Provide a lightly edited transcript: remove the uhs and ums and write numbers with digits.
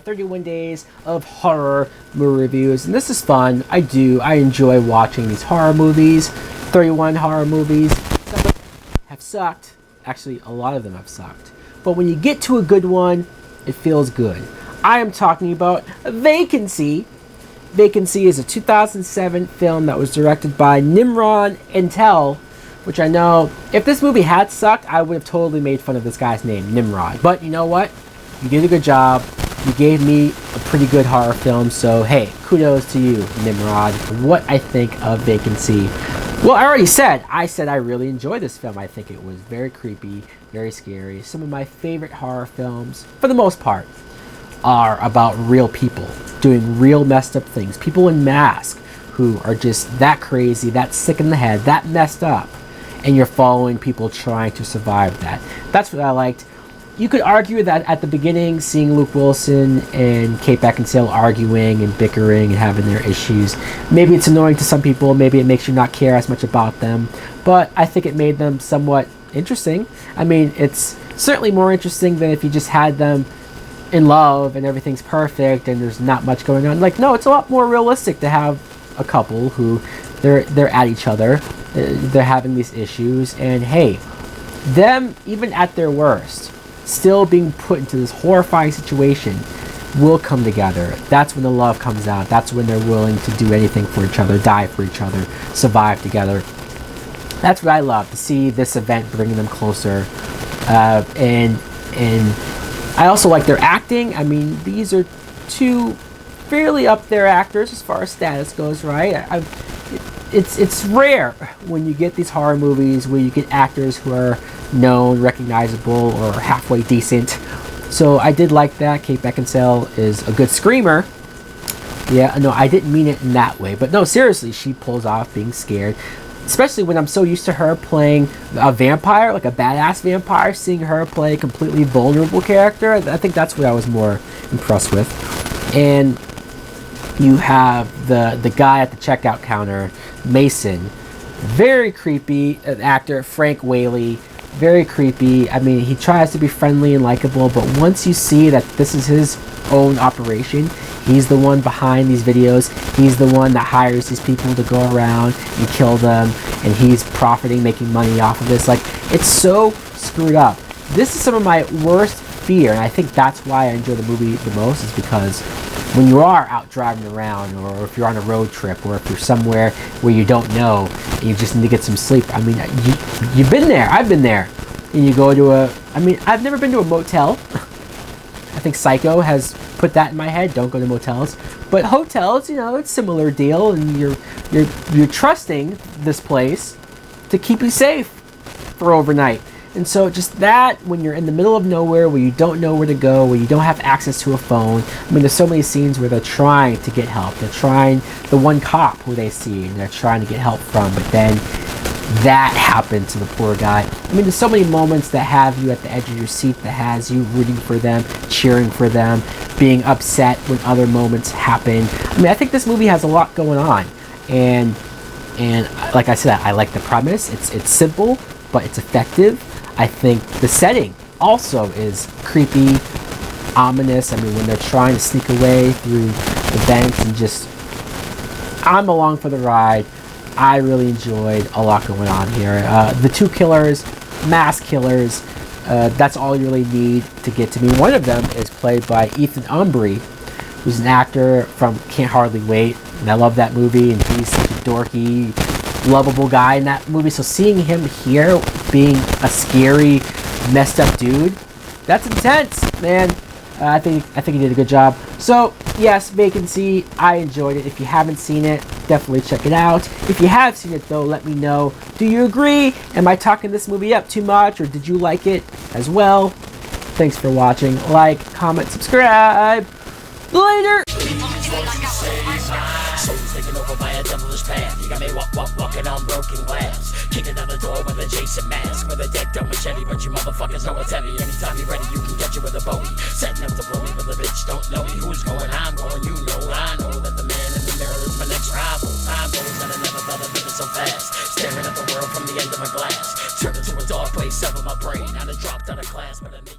31 days of horror movie reviews, and this is fun. I enjoy watching these horror movies. 31 horror movies. Some of them have sucked. Actually, a lot of them have sucked. But when you get to a good one, it feels good. I am talking about Vacancy. Vacancy is a 2007 film that was directed by Nimrod Intel, which I know, if this movie had sucked, I would have totally made fun of this guy's name, Nimrod. But you know what? You did a good job. You gave me a pretty good horror film, so hey, kudos to you, Nimrod. What I think of Vacancy. Well, I already said, I really enjoyed this film. I think it was very creepy, very scary. Some of my favorite horror films, for the most part, are about real people doing real messed up things. People in masks who are just that crazy, that sick in the head, that messed up. And you're following people trying to survive that. That's what I liked. You could argue that at the beginning, seeing Luke Wilson and Kate Beckinsale arguing and bickering and having their issues, maybe it's annoying to some people, maybe it makes you not care as much about them, but I think it made them somewhat interesting. I mean, it's certainly more interesting than if you just had them in love and everything's perfect and there's not much going on. Like, no, it's a lot more realistic to have a couple who they're at each other, they're having these issues, and hey, them, even at their worst, still being put into this horrifying situation, will come together. That's when the love comes out. That's when they're willing to do anything for each other, die for each other, survive together. That's what I love, to see this event bringing them closer. And I also like their acting. I mean, these are two fairly up there actors as far as status goes, right? It's rare when you get these horror movies where you get actors who are known, recognizable, or halfway decent. So I did like that. Kate Beckinsale is a good screamer. Yeah, no, I didn't mean it in that way. But no, seriously, she pulls off being scared. Especially when I'm so used to her playing a vampire, like a badass vampire, seeing her play a completely vulnerable character. I think that's what I was more impressed with. And you have the guy at the checkout counter, Mason. Very creepy actor, Frank Whaley. Very creepy. I mean, he tries to be friendly and likable, but once you see that this is his own operation, he's the one behind these videos, he's the one that hires these people to go around and kill them, and he's profiting, making money off of this. Like, it's so screwed up. This is some of my worst fear, and I think that's why I enjoy the movie the most, is because when you are out driving around, or if you're on a road trip, or if you're somewhere where you don't know and you just need to get some sleep, I mean, you've been there, I've been there, and you go to I've never been to a motel. I think Psycho has put that in my head, don't go to motels, but hotels, you know, it's a similar deal, and you're trusting this place to keep you safe for overnight. And so just that, when you're in the middle of nowhere, where you don't know where to go, where you don't have access to a phone. I mean, there's so many scenes where they're trying to get help. They're trying, the one cop who they see, and they're trying to get help from, but then that happened to the poor guy. I mean, there's so many moments that have you at the edge of your seat, that has you rooting for them, cheering for them, being upset when other moments happen. I mean, I think this movie has a lot going on. And like I said, I like the premise. It's simple, but it's effective. I think the setting also is creepy, ominous. I mean, when they're trying to sneak away through the vents, and just, I'm along for the ride. I really enjoyed a lot going on here. The two killers, mass killers, that's all you really need to get to me. One of them is played by Ethan Embry, who's an actor from Can't Hardly Wait, and I love that movie, and he's such a dorky, lovable guy in that movie. So seeing him here being a scary, messed up dude, that's intense, man. I think he did a good job. So yes, Vacancy, I enjoyed it. If you haven't seen it, definitely check it out. If you have seen it though, let me know. Do you agree? Am I talking this movie up too much, or did you like it as well? Thanks for watching. Like, comment, subscribe. Later. Souls taken over by a devilish path. You got me walking on broken glass. Kicking down the door with a Jason mask, with a decked up machete, but you motherfuckers know it's heavy. Anytime you're ready, you can get you with a Bowie. Setting up to blow me, but the bitch don't know me. Who's going? I'm going. You know, I know that the man in the mirror is my next rival. Time goes and I never thought I'd live so fast. Staring at the world from the end of my glass. Turned into a dark place, severed my brain. I'd have dropped out of class, but I made